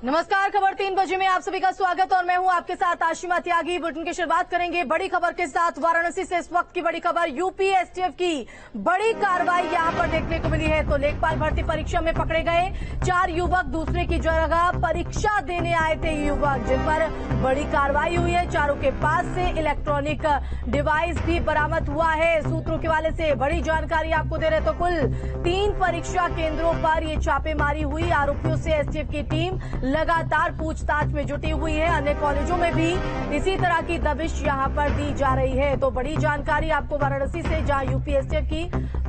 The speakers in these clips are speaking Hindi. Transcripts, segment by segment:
नमस्कार, खबर 3 बजे में आप सभी का स्वागत और मैं हूं आपके साथ आशिमा त्यागी। बुलेटिन की शुरुआत करेंगे बड़ी खबर के साथ। वाराणसी से इस वक्त की बड़ी खबर, यूपी एसटीएफ की बड़ी कार्रवाई यहां पर देखने को मिली है। तो लेखपाल भर्ती परीक्षा में पकड़े गए 4 युवक, दूसरे की जगह परीक्षा देने आए थे युवक, जिन पर बड़ी कार्रवाई हुई है। चारों के पास से इलेक्ट्रॉनिक डिवाइस भी बरामद हुआ है। सूत्रों के हवाले से बड़ी जानकारी आपको दे रहे। तो कुल 3 परीक्षा केंद्रों पर ये छापेमारी हुई। आरोपियों से एसटीएफ की टीम लगातार पूछताछ में जुटी हुई है। अन्य कॉलेजों में भी इसी तरह की दबिश यहां पर दी जा रही है। तो बड़ी जानकारी आपको वाराणसी से, जहां यूपी एसटीएफ की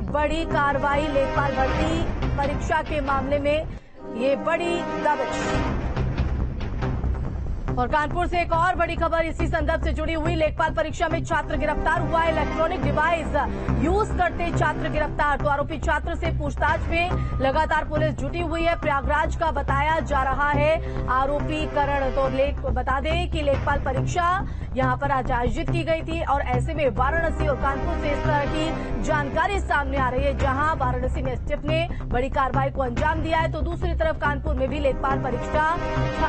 बड़ी कार्रवाई लेखपाल भर्ती परीक्षा के मामले में ये बड़ी दबिश। और कानपुर से एक और बड़ी खबर इसी संदर्भ से जुड़ी हुई। लेखपाल परीक्षा में छात्र गिरफ्तार हुआ। इलेक्ट्रॉनिक डिवाइस यूज करते छात्र गिरफ्तार। तो आरोपी छात्र से पूछताछ में लगातार पुलिस जुटी हुई है। प्रयागराज का बताया जा रहा है आरोपी करण। तो बता दें कि लेखपाल परीक्षा यहां पर आज आयोजित की गई थी और ऐसे में वाराणसी और कानपुर से इस तरह की जानकारी सामने आ रही है। जहां वाराणसी में एसटीएफ ने बड़ी कार्रवाई को अंजाम दिया है, तो दूसरी तरफ कानपुर में भी लेखपाल परीक्षा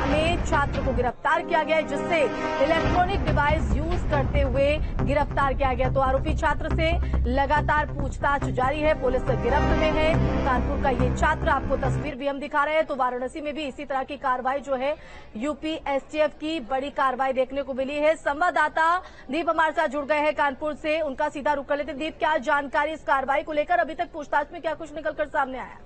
में छात्र को गिरफ्तार किया गया है, जिससे इलेक्ट्रॉनिक डिवाइस यूज करते हुए गिरफ्तार किया गया। तो आरोपी छात्र से लगातार पूछताछ जारी है, पुलिस गिरफ्त में है। कानपुर का ये छात्र, आपको तस्वीर भी हम दिखा रहे हैं। तो वाराणसी में भी इसी तरह की कार्रवाई जो है यूपी एसटीएफ की बड़ी कार्रवाई देखने को मिली है। संवाददाता दीप हमारे साथ जुड़ गए हैं कानपुर से, उनका सीधा रुख कर लेते। दीप, क्या जानकारी इस कार्रवाई को लेकर? अभी तक पूछताछ में क्या कुछ निकलकर सामने आया?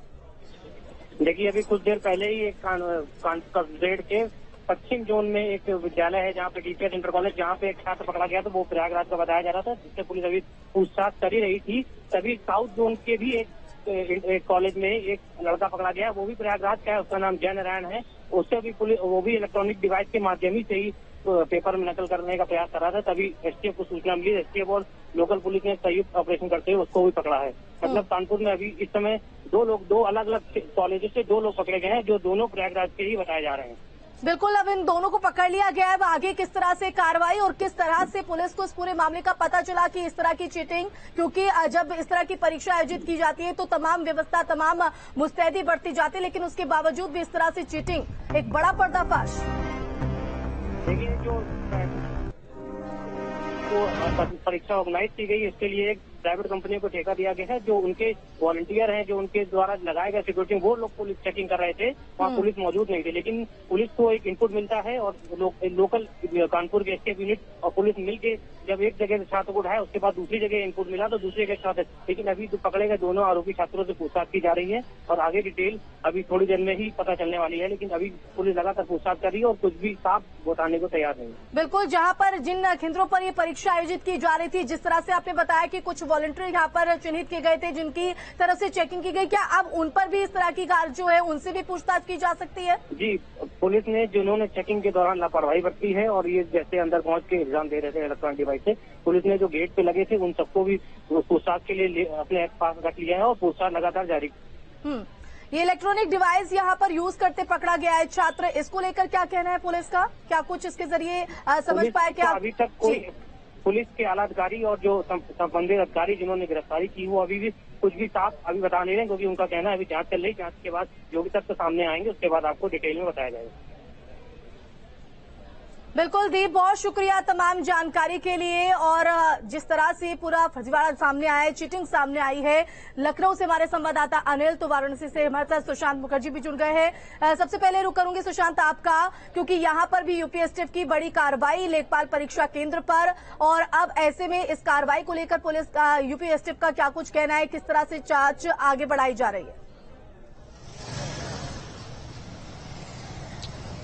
देखिए, अभी कुछ देर पहले ही एक कानपुर के पश्चिम जोन में एक विद्यालय है जहाँ पे डीपीएस इंटर कॉलेज, जहाँ पे एक छात्र पकड़ा गया। तो वो प्रयागराज का बताया जा रहा था, जिससे पुलिस अभी पूछताछ कर ही रही थी। तभी साउथ जोन के भी एक कॉलेज में एक लड़का पकड़ा गया, वो भी प्रयागराज का है, उसका नाम जय नारायण है। उससे भी पुलिस, वो भी इलेक्ट्रॉनिक डिवाइस के माध्यम से ही पेपर में नकल करने का प्रयास कर रहा था। तभी एसटीएफ को सूचना मिली। एसटीएफ और लोकल पुलिस ने संयुक्त ऑपरेशन करते हुए उसको भी पकड़ा है। मतलब कानपुर में अभी इस समय दो अलग अलग कॉलेजों से 2 लोग पकड़े गए हैं, जो दोनों प्रयागराज के ही बताए जा रहे हैं। बिल्कुल, अब इन दोनों को पकड़ लिया गया है। आगे किस तरह से कार्रवाई और किस तरह से पुलिस को इस पूरे मामले का पता चला कि इस तरह की चीटिंग, क्योंकि जब इस तरह की परीक्षा आयोजित की जाती है तो तमाम व्यवस्था, तमाम मुस्तैदी बढ़ती जाती है, लेकिन उसके बावजूद भी इस तरह से चीटिंग, एक बड़ा पर्दाफाश। देखिए, जो परीक्षा ऑर्गेनाइज की गई, इसके लिए एक प्राइवेट कंपनी को ठेका दिया गया है। जो उनके वॉलंटियर हैं, जो उनके द्वारा लगाए गए सिक्योरिटी, वो लोग पुलिस चेकिंग कर रहे थे। वहाँ पुलिस मौजूद नहीं थी, लेकिन पुलिस को एक इनपुट मिलता है और लोकल कानपुर के एसटीएफ यूनिट और पुलिस मिलके जब एक जगह से छात्र को उठाया, उसके बाद दूसरी जगह इनपुट मिला तो दूसरी जगह छात्र। लेकिन अभी तो पकड़े गए दोनों आरोपी छात्रों से पूछताछ की जा रही है और आगे डिटेल अभी थोड़ी देर में ही पता चलने वाली है। लेकिन अभी पुलिस लगातार पूछताछ कर रही है और कुछ भी साफ बताने को तैयार नहीं है। बिल्कुल, जहाँ पर जिन केंद्रों पर ये परीक्षा आयोजित की जा रही थी, जिस तरह से आपने बताया कि कुछ वॉलंटियर यहाँ पर चिन्हित किए गए थे जिनकी तरफ से चेकिंग की गई, क्या अब उन पर भी इस तरह की जो है उनसे भी पूछताछ की जा सकती है? जी, पुलिस ने जिन्होंने चेकिंग के दौरान लापरवाही बरती है और ये जैसे अंदर पहुंच के एग्जाम दे रहे थे इलेक्ट्रॉनिक डिवाइस से, पुलिस ने जो गेट पे लगे थे उन सबको भी पूछताछ के लिए अपने पास रख लिया है और पूछताछ लगातार जारी। ये इलेक्ट्रॉनिक डिवाइस यहाँ पर यूज करते पकड़ा गया है छात्र, इसको लेकर क्या कहना है पुलिस का? क्या कुछ इसके जरिए समझ पाए? क्या अभी तक कोई पुलिस के आला अधिकारी और जो संबंधित अधिकारी जिन्होंने गिरफ्तारी की, वो अभी भी कुछ भी साफ अभी बता नहीं रहे, क्योंकि उनका कहना है अभी जांच चल रही। जांच के बाद जो भी तथ्य सामने आएंगे उसके बाद आपको डिटेल में बताया जाएगा। बिल्कुल दीप, बहुत शुक्रिया तमाम जानकारी के लिए। और जिस तरह से पूरा फर्जीवाड़ा सामने आया है, चीटिंग सामने आई है। लखनऊ से हमारे संवाददाता अनिल, तो वाराणसी से हमारे साथ सुशांत मुखर्जी भी जुड़ गए हैं। सबसे पहले रुक करूंगी सुशांत आपका, क्योंकि यहां पर भी यूपी एसटीएफ की बड़ी कार्रवाई लेखपाल परीक्षा केंद्र पर, और अब ऐसे में इस कार्रवाई को लेकर पुलिस का, यूपी एसटीएफ का क्या कुछ कहना है, किस तरह से जांच आगे बढ़ाई जा रही है?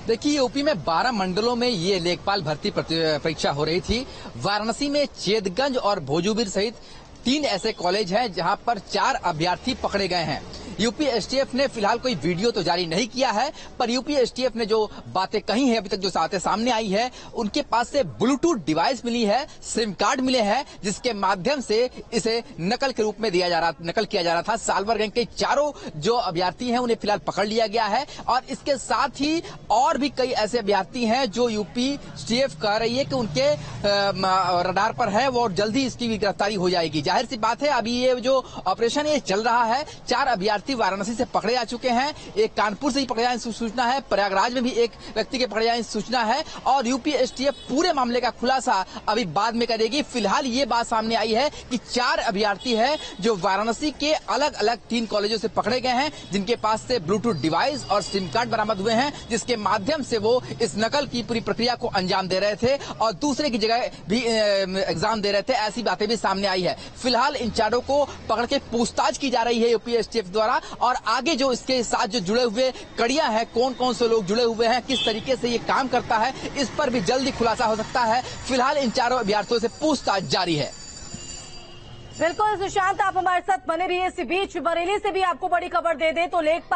देखिए, यूपी में 12 मंडलों में ये लेखपाल भर्ती परीक्षा हो रही थी। वाराणसी में चेतगंज और भोजूबीर सहित 3 ऐसे कॉलेज हैं जहां पर 4 अभ्यर्थी पकड़े गए हैं। यूपी एसटीएफ ने फिलहाल कोई वीडियो तो जारी नहीं किया है, पर यूपी एसटीएफ ने जो बातें कही हैं अभी तक, जो बातें सामने आई है, उनके पास से ब्लूटूथ डिवाइस मिली है, सिम कार्ड मिले हैं, जिसके माध्यम से इसे नकल के रूप में नकल किया जा रहा था। सालवर गैंग के 4 जो अभ्यर्थी हैं उन्हें फिलहाल पकड़ लिया गया है और इसके साथ ही और भी कई ऐसे अभ्यर्थी हैं जो यूपी एसटीएफ कह रही है कि उनके रडार पर है वो, और जल्दी इसकी गिरफ्तारी हो जाएगी। जाहिर सी बात है, अभी ये जो ऑपरेशन ये चल रहा है, 4 अभ्यर्थी अभ्यर्थी वाराणसी से पकड़े जा चुके हैं, एक कानपुर से ही पकड़े जाने की सूचना है, प्रयागराज में भी एक व्यक्ति के पकड़े जाने की सूचना है और यूपी एसटीएफ पूरे मामले का खुलासा अभी बाद में करेगी। फिलहाल ये बात सामने आई है कि 4 अभ्यर्थी हैं जो वाराणसी के अलग अलग 3 कॉलेजों से पकड़े गए हैं, जिनके पास से ब्लूटूथ डिवाइस और सिम कार्ड बरामद हुए हैं, जिसके माध्यम से वो इस नकल की पूरी प्रक्रिया को अंजाम दे रहे थे और दूसरे की जगह भी एग्जाम दे रहे थे। ऐसी बातें भी सामने आई है। फिलहाल इन चारों को पकड़ के पूछताछ की जा रही है यूपी एसटीएफ द्वारा और आगे जो इसके साथ जो जुड़े हुए कड़ियां हैं, कौन कौन से लोग जुड़े हुए हैं, किस तरीके से ये काम करता है, इस पर भी जल्दी खुलासा हो सकता है। फिलहाल इन चारों अभ्यर्थियों से पूछताछ जारी है। बिल्कुल सुशांत, आप हमारे साथ बने रहिए। इसी बीच बरेली से भी आपको बड़ी खबर दे दें तो लेखपाल